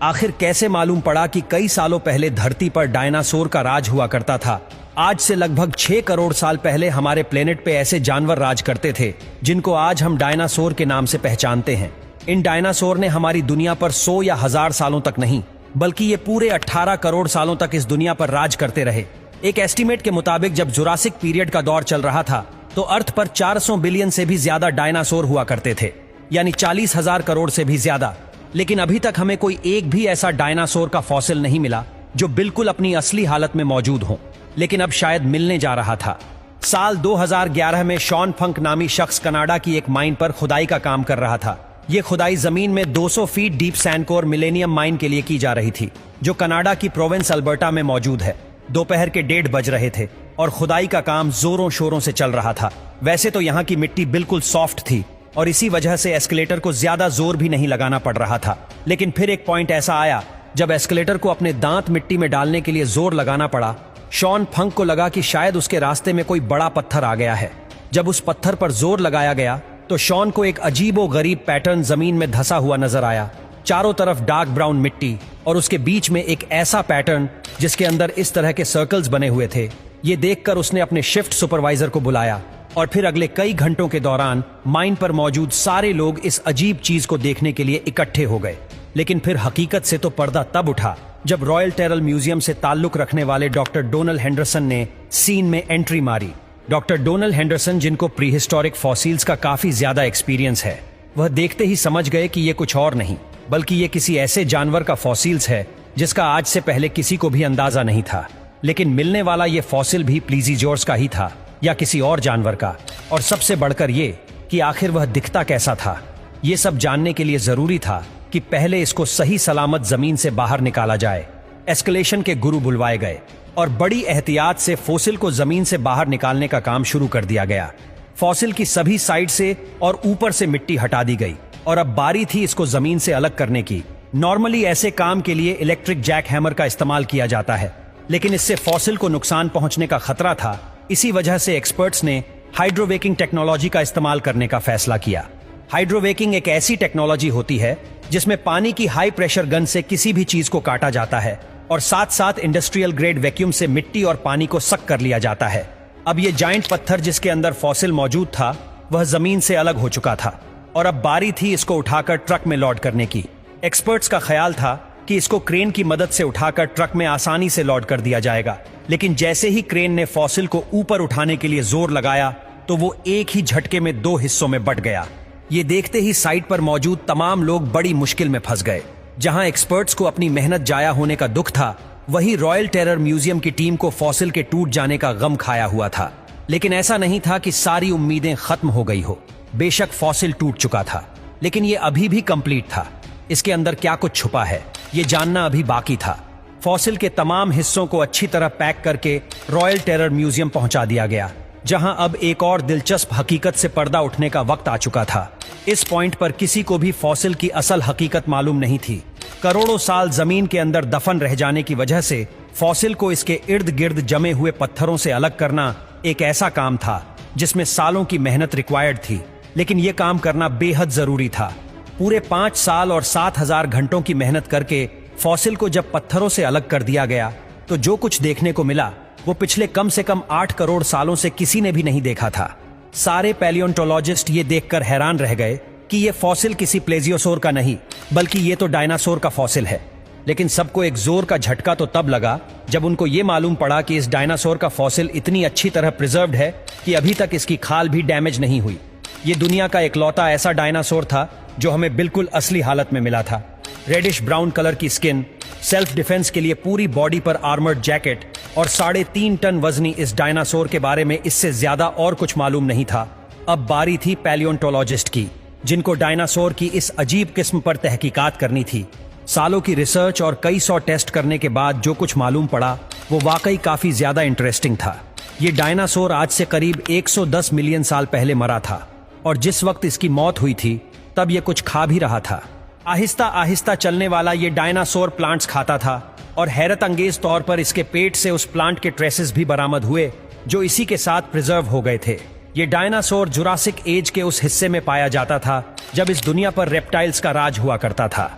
आखिर कैसे मालूम पड़ा कि कई सालों पहले धरती पर डायनासोर का राज हुआ करता था? आज से लगभग 6 करोड़ साल पहले हमारे प्लेनेट पे ऐसे जानवर राज करते थे जिनको आज हम डायनासोर के नाम से पहचानते हैं। इन डायनासोर ने हमारी दुनिया पर 100 या 1000 सालों तक नहीं, बल्कि ये पूरे 18 करोड़ सालों तक इस दुनिया पर राज करते रहे। एक एस्टीमेट के मुताबिक जब जुरासिक पीरियड का दौर चल रहा था तो अर्थ पर 400 बिलियन से भी ज्यादा डायनासोर हुआ करते थे, यानी 40,000 करोड़ से भी ज्यादा। लेकिन अभी तक हमें कोई एक भी ऐसा डायनासोर का फॉसिल नहीं मिला जो बिल्कुल अपनी असली हालत में मौजूद हो, लेकिन अब शायद मिलने जा रहा था। साल 2011 में शॉन फंक नामी शख्स कनाडा की एक माइन पर खुदाई का काम कर रहा था। ये खुदाई जमीन में 200 फीट डीप सैंडकोर मिलेनियम माइन के लिए की जा रही थी, जो कनाडा की प्रोविंस अल्बर्टा में मौजूद है। दोपहर के 1:30 बज रहे थे और खुदाई का काम जोरों शोरों से चल रहा था। वैसे तो यहाँ की मिट्टी बिल्कुल सॉफ्ट थी और इसी वजह से एस्केलेटर को ज्यादा जोर भी नहीं लगाना पड़ रहा था। लेकिन फिर एक पॉइंट ऐसा आया जब एस्केलेटर को अपने दांत मिट्टी में डालने के लिए जोर लगाना पड़ा। शॉन फंक को लगा कि शायद उसके रास्ते में कोई बड़ा पत्थर आ गया है। जब उस पत्थर पर जोर लगाया गया तो शॉन को एक अजीबो गरीब पैटर्न जमीन में धंसा हुआ नजर आया। चारों तरफ डार्क ब्राउन मिट्टी और उसके बीच में एक ऐसा पैटर्न जिसके अंदर इस तरह के सर्कल्स बने हुए थे। ये देखकर उसने अपने शिफ्ट सुपरवाइजर को बुलाया और फिर अगले कई घंटों के दौरान माइन पर मौजूद सारे लोग इस अजीब चीज को देखने के लिए इकट्ठे हो गए। लेकिन फिर हकीकत से तो पर्दा तब उठा जब रॉयल टेरल म्यूजियम से ताल्लुक रखने वाले डॉक्टर डोनाल्ड हेंडरसन ने सीन में एंट्री मारी। डॉक्टर डोनाल्ड हेंडरसन, जिनको प्रीहिस्टोरिक फॉसिल्स का काफी ज्यादा एक्सपीरियंस है, वह देखते ही समझ गए कि ये कुछ और नहीं बल्कि ये किसी ऐसे जानवर का फॉसिल्स है जिसका आज से पहले किसी को भी अंदाजा नहीं था। लेकिन मिलने वाला ये फॉसिल भी प्लीजियोर्स का ही था या किसी और जानवर का, और सबसे बढ़कर ये कि आखिर वह दिखता कैसा था। ये सब जानने के लिए जरूरी था कि पहले इसको सही सलामत जमीन से बाहर निकाला जाए। एस्केलेशन के गुरु बुलवाए गए और बड़ी एहतियात से फॉसिल को जमीन से बाहर निकालने का काम शुरू कर दिया गया। फॉसिल की सभी साइड से और ऊपर से मिट्टी हटा दी गई और अब बारी थी इसको जमीन से अलग करने की। नॉर्मली ऐसे काम के लिए इलेक्ट्रिक जैक हैमर का इस्तेमाल किया जाता है, लेकिन इससे फॉसिल को नुकसान पहुंचने का खतरा था। इसी वजह से एक्सपर्ट्स ने हाइड्रोवेकिंग टेक्नोलॉजी का इस्तेमाल करने का फैसला किया। हाइड्रोवेकिंग एक ऐसी टेक्नोलॉजी होती है जिसमें पानी की हाई प्रेशर गन से किसी भी चीज को काटा जाता है और साथ साथ इंडस्ट्रियल ग्रेड वैक्यूम से मिट्टी और पानी को सक कर लिया जाता है। अब ये जाइंट पत्थर जिसके अंदर फॉसिल मौजूद था वह जमीन से अलग हो चुका था और अब बारी थी इसको उठाकर ट्रक में लोड करने की। एक्सपर्ट्स का ख्याल था कि इसको क्रेन की मदद से उठाकर ट्रक में आसानी से लोड कर दिया जाएगा, लेकिन जैसे ही क्रेन ने फॉसिल को ऊपर उठाने के लिए जोर लगाया तो वो एक ही झटके में 2 हिस्सों में बट गया। ये देखते ही साइट पर मौजूद तमाम लोग बड़ी मुश्किल में फंस गए। जहां एक्सपर्ट्स को अपनी मेहनत जाया होने का दुख था, वहीं रॉयल टेरर म्यूजियम की टीम को फॉसिल के टूट जाने का गम खाया हुआ था। लेकिन ऐसा नहीं था कि सारी उम्मीदें खत्म हो गई हो। बेशक फॉसिल टूट चुका था, लेकिन ये अभी भी कंप्लीट था। इसके अंदर क्या कुछ छुपा है ये जानना अभी बाकी था। फॉसिल के तमाम हिस्सों को अच्छी तरह पैक करके रॉयल टेरर म्यूजियम पहुंचा दिया गया, जहां अब एक और दिलचस्प हकीकत से पर्दा उठने का वक्त आ चुका था। इस पॉइंट पर किसी को भी फॉसिल की असल हकीकत मालूम नहीं थी। करोड़ों साल जमीन के अंदर दफन रह जाने की वजह से फॉसिल को इसके इर्द गिर्द जमे हुए पत्थरों से अलग करना एक ऐसा काम था जिसमें सालों की मेहनत रिक्वायर्ड थी, लेकिन यह काम करना बेहद जरूरी था। पूरे 5 साल और 7,000 घंटों की मेहनत करके फॉसिल को जब पत्थरों से अलग कर दिया गया तो जो कुछ देखने को मिला वो पिछले कम से कम 8 करोड़ सालों से किसी ने भी नहीं देखा था। सारे पैलियोंटोलॉजिस्ट ये देखकर हैरान रह गए कि ये फॉसिल किसी प्लेजियोसोर का नहीं बल्कि ये तो डायनासोर का फॉसिल है। लेकिन सबको एक जोर का झटका तो तब लगा जब उनको ये मालूम पड़ा कि इस डायनासोर का फॉसिल इतनी अच्छी तरह प्रिजर्व्ड है कि अभी तक इसकी खाल भी डैमेज नहीं हुई। ये दुनिया का इकलौता ऐसा डायनासोर था जो हमें बिल्कुल असली हालत में मिला था। रेडिश ब्राउन कलर की स्किन, सेल्फ डिफेंस के लिए पूरी बॉडी पर आर्मर्ड जैकेट और 3.5 टन वजनी इस डायनासोर के बारे में इससे ज्यादा और कुछ मालूम नहीं था। अब बारी थी पैलियोंटोलॉजिस्ट की, जिनको डायनासोर की इस अजीब किस्म पर तहकीकात करनी थी। सालों की रिसर्च और कई 100 टेस्ट करने के बाद जो कुछ मालूम पड़ा वो वाकई काफी ज्यादा इंटरेस्टिंग था। ये डायनासोर आज से करीब 110 मिलियन साल पहले मरा था और जिस वक्त इसकी मौत हुई थी तब ये कुछ खा भी रहा था। आहिस्ता आहिस्ता चलने वाला ये डायनासोर प्लांट्स खाता था और हैरत अंगेज तौर पर इसके पेट से उस प्लांट के ट्रेसेस भी बरामद हुए जो इसी के साथ प्रिजर्व हो गए थे। ये डायनासोर जुरासिक एज के उस हिस्से में पाया जाता था जब इस दुनिया पर रेप्टाइल्स का राज हुआ करता था।